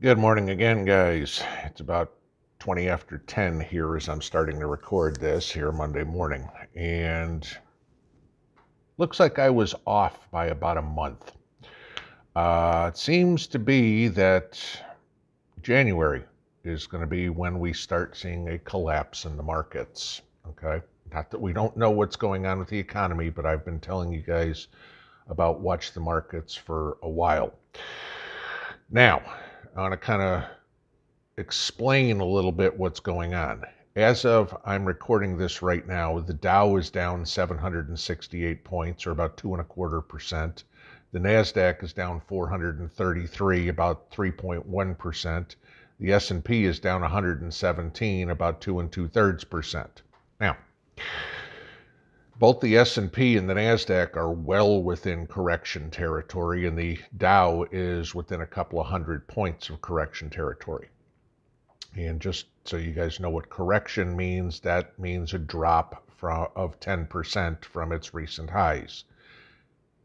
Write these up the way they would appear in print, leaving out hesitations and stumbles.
Good morning again, guys. It's about 20 after 10 here as I'm starting to record this here Monday morning. And looks like I was off by about a month. It seems to be that January is going to be when we start seeing a collapse in the markets. Okay. Not that we don't know what's going on with the economy, but I've been telling you guys about watch the markets for a while. Now, I want to kind of explain a little bit what's going on. As of I'm recording this right now, the Dow is down 768 points, or about 2.25%. The NASDAQ is down 433, about 3.1%. The S&P is down 117, about 2 2/3%. Now, both the S&P and the NASDAQ are well within correction territory, and the Dow is within a couple of hundred points of correction territory. And just so you guys know what correction means, that means a drop of 10% from its recent highs.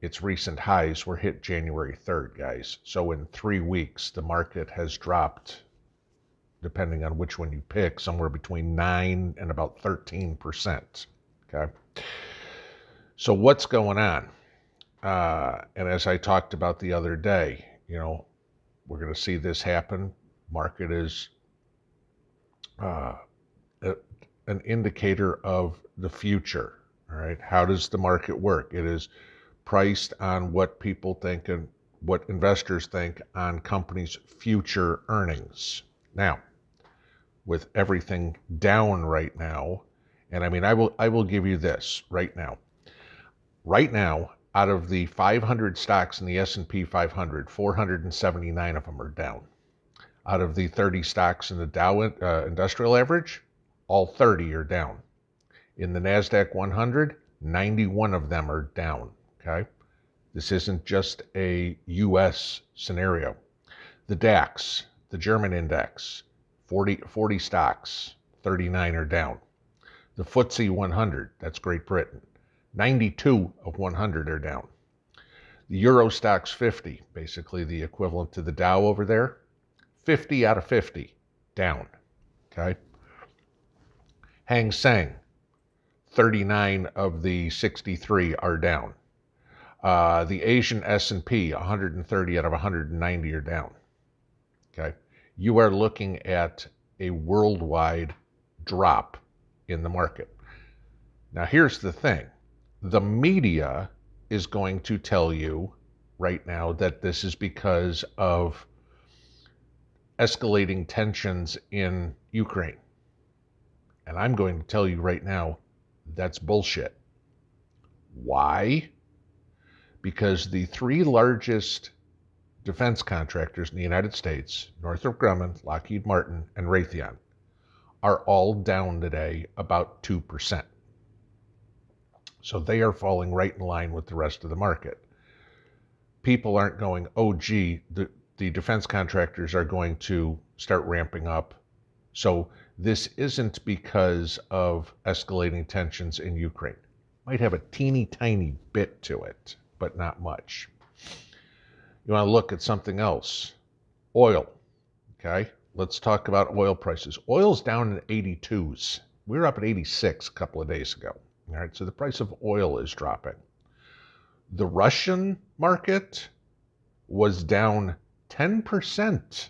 Its recent highs were hit January 3rd, guys. So in 3 weeks, the market has dropped, depending on which one you pick, somewhere between 9 and about 13%. Okay. So what's going on? And as I talked about the other day, we're going to see this happen. Market is an indicator of the future. All right. How does the market work? It is priced on what people think and what investors think on companies' future earnings. Now, with everything down right now, and I will give you this right now. Right now, out of the 500 stocks in the S&P 500, 479 of them are down. Out of the 30 stocks in the Dow Industrial Average, all 30 are down. In the NASDAQ 100, 91 of them are down, okay? This isn't just a U.S. scenario. The DAX, the German index, 40 stocks, 39 are down. The FTSE 100, that's Great Britain, 92 of 100 are down. The Euro Stoxx 50, basically the equivalent to the Dow over there, 50 out of 50 down, okay? Hang Seng, 39 of the 63 are down. The Asian S&P, 130 out of 190 are down, okay? You are looking at a worldwide drop in the market. Now, here's the thing. The media is going to tell you right now that this is because of escalating tensions in Ukraine. And I'm going to tell you right now, that's bullshit. Why? Because the 3 largest defense contractors in the United States, Northrop Grumman, Lockheed Martin, and Raytheon, are all down today about 2%. So they are falling right in line with the rest of the market. People aren't going, oh, gee, the defense contractors are going to start ramping up. So this isn't because of escalating tensions in Ukraine. Might have a teeny tiny bit to it, but not much. You want to look at something else. Oil, okay? Let's talk about oil prices. Oil's down in 82s. We were up at 86 a couple of days ago. All right, so the price of oil is dropping. The Russian market was down 10%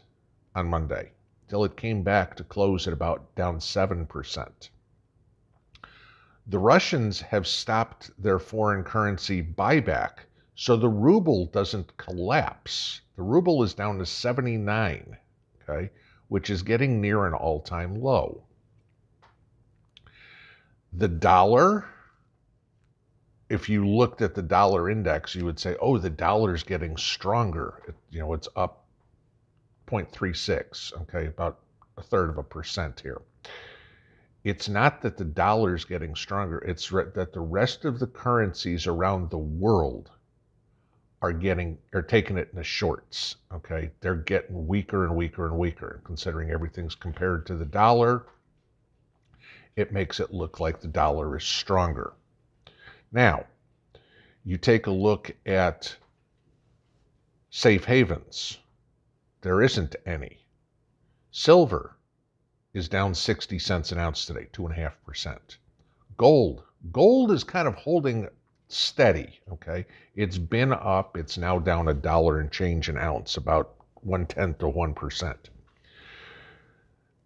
on Monday, till it came back to close at about down 7%. The Russians have stopped their foreign currency buyback, so the ruble doesn't collapse. The ruble is down to 79, okay, which is getting near an all-time low. The dollar, if you looked at the dollar index, you would say, oh, the dollar's getting stronger. It's up 0.36, okay, about 1/3% here. It's not that the dollar's getting stronger. It's that the rest of the currencies around the world are taking it in the shorts, okay? They're getting weaker and weaker and weaker. Considering everything's compared to the dollar, it makes it look like the dollar is stronger. Now, you take a look at safe havens. There isn't any. Silver is down 60 cents an ounce today, 2.5%. Gold is kind of holding steady, okay? It's been up. It's now down $1 and change an ounce, about 1/10 of 1%.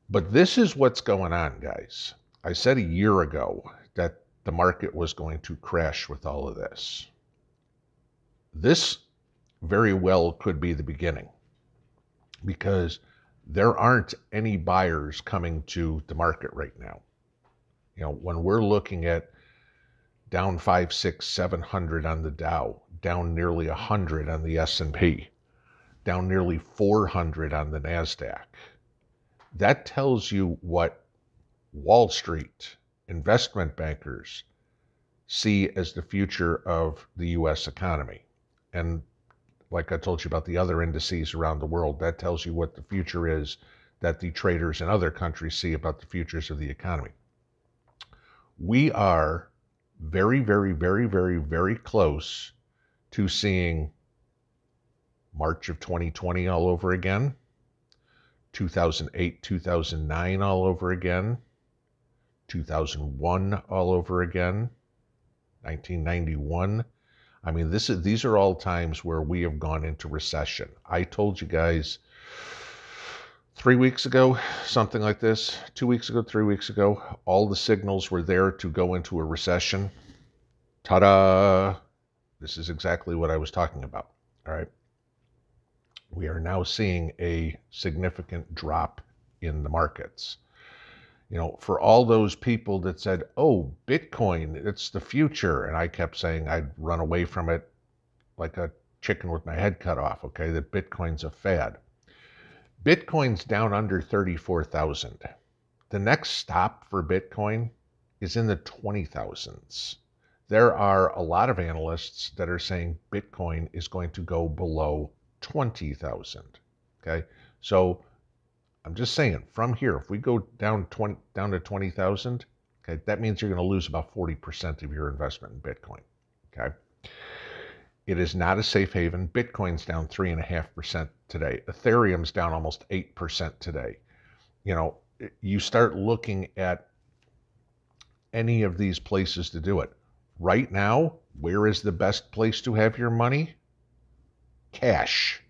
But this is what's going on, guys. I said a year ago that the market was going to crash with all of this. This very well could be the beginning, because there aren't any buyers coming to the market right now. You know, when we're looking at down 500, 600, 700 on the Dow, down nearly 100 on the S&P, down nearly 400 on the NASDAQ, that tells you what Wall Street investment bankers see as the future of the U.S. economy. And like I told you about the other indices around the world, that tells you what the future is that the traders in other countries see about the futures of the economy. We are very, very, very, very, very close to seeing March of 2020 all over again, 2008, 2009 all over again, 2001 all over again, 1991. I mean, these are all times where we have gone into recession. I told you guys 3 weeks ago, something like this, 2 weeks ago, 3 weeks ago, all the signals were there to go into a recession. Ta-da! This is exactly what I was talking about, all right? We are now seeing a significant drop in the markets. You know, for all those people that said, oh, Bitcoin, it's the future. And I kept saying I'd run away from it like a chicken with my head cut off, okay, that Bitcoin's a fad. Bitcoin's down under 34,000. The next stop for Bitcoin is in the 20,000s. There are a lot of analysts that are saying Bitcoin is going to go below 20,000, okay? So I'm just saying, from here, if we go down to 20,000, okay, that means you're going to lose about 40% of your investment in Bitcoin, okay? It is not a safe haven. Bitcoin's down 3.5% today. Ethereum's down almost 8% today. You know, you start looking at any of these places to do it. Right now, where is the best place to have your money? Cash,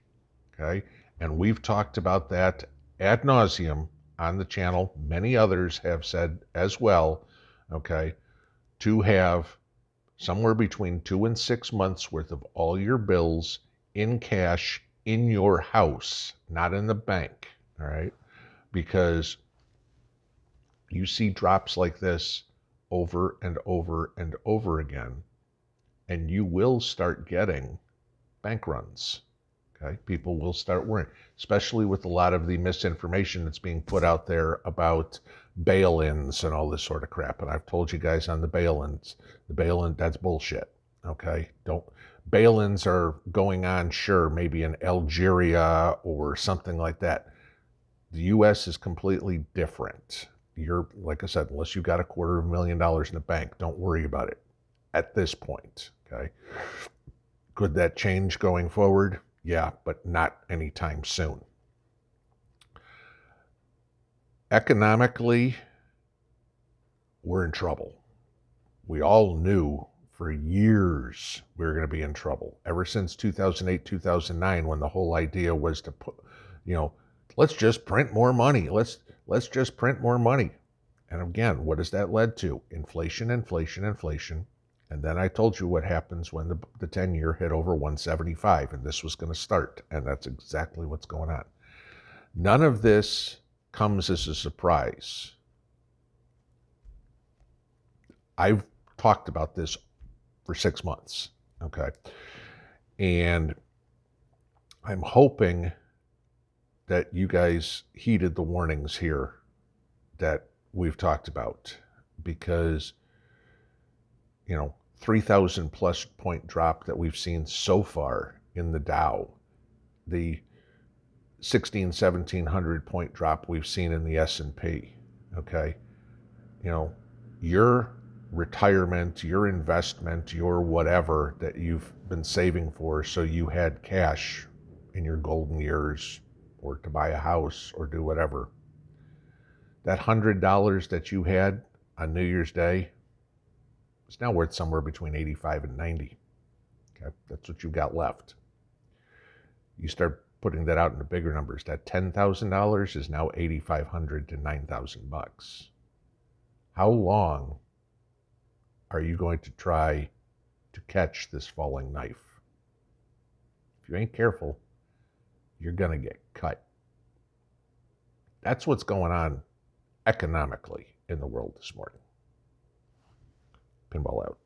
okay? And we've talked about that ad nauseum on the channel. Many others have said as well, okay, to have somewhere between 2 and 6 months worth of all your bills in cash in your house, not in the bank, all right? Because you see drops like this over and over and over again, and you will start getting bank runs. Okay? People will start worrying, especially with a lot of the misinformation that's being put out there about bail-ins and all this sort of crap. And I've told you guys on the bail-ins, that's bullshit. Okay? Bail-ins are going on, sure, maybe in Algeria or something like that. The U.S. is completely different. You're, like I said, unless you've got $250,000 in the bank, don't worry about it at this point. Okay? Could that change going forward? Yeah, but not anytime soon. Economically, we're in trouble. We all knew for years we were going to be in trouble. Ever since 2008, 2009, when the whole idea was to put, you know, let's just print more money. Let's just print more money. And again, what has that led to? Inflation, inflation, inflation. And then I told you what happens when the 10-year hit over 175, and this was going to start. And that's exactly what's going on. None of this comes as a surprise. I've talked about this for 6 months, okay? And I'm hoping that you guys heeded the warnings here that we've talked about, because, you know, 3,000 plus point drop that we've seen so far in the Dow, the 1,700 point drop we've seen in the S&P, okay? You know, your retirement, your investment, your whatever that you've been saving for so you had cash in your golden years or to buy a house or do whatever. That $100 that you had on New Year's Day is now worth somewhere between 85 and 90. Okay, that's what you've got left. You start putting that out into bigger numbers. That $10,000 is now $8,500 to $9,000. How long are you going to try to catch this falling knife? If you ain't careful, you're going to get cut. That's what's going on economically in the world this morning. Pinball out.